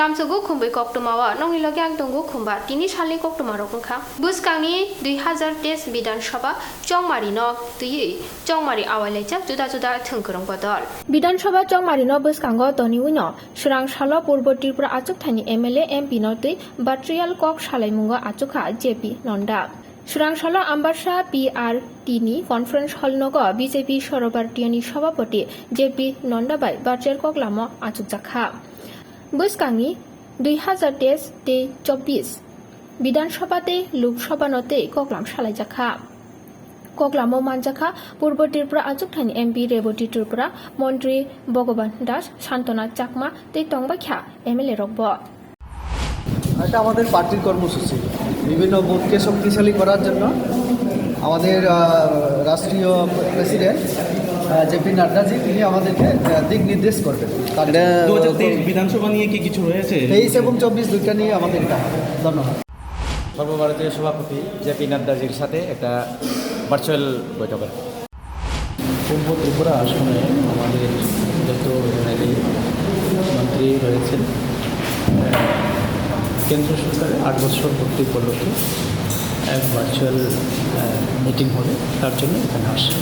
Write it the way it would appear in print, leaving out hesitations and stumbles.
Lamsugu Khumpui Koktumawa Nonglilo Gyang Tongu Khumba Tini Shalni Koktumarokha Buskangni 2000 Bidan Sabha Chongmarino Tui Chongmari Awalecha Juda Thungkurong Bodol Bidan Sabha Chongmarino Buskango Toni Wino Shrang Shala Purbo Tripura Achuk Thani MLA MP Notui Batrial Kok Shalaimungo Achukha JP Nonda Surangshala Ambassa PR Tini Conference Hall Nogo BJP Sorobartiani Shabapoti JP Nonda by Bacher Koklamo Achukjakha Buskangi 2010 te 24 Bidanshabate Lukshobanote Koklam Shalajakha Koklamo Manjakha Purbo Tripura Achukthani MP Reboti Tripura Montri Bogoban Das Shantona Chakma te Tongbakha MLA Rokbo এটা আমাদের পার্টির কর্মসূচি বিভিন্ন বুথকে শক্তিশালী করার জন্য আমাদের রাষ্ট্রীয় প্রেসিডেন্ট জেপি নাড্ডাজি তিনি আমাদেরকে দিক নির্দেশ করবেন। 2023 বিধানসভা নিয়ে কি কিছু হয়েছে? 23 এবং 24 দুইটা নিয়ে আমাদের এটা ধন্যবাদ। সর্বভারতীয় সভাপতি জেপি নাড্ডাজির সাথে একটা ভার্চুয়াল বৈঠক। পূর্ব ত্রিপুরা আসনে আমাদের যত মন্ত্রী রয়েছেন কেন্দ্র সরকারের 8 বছর পূর্তি উপলক্ষে এক ভার্চুয়াল মিটিং হবে, তার জন্য এখানে আসে।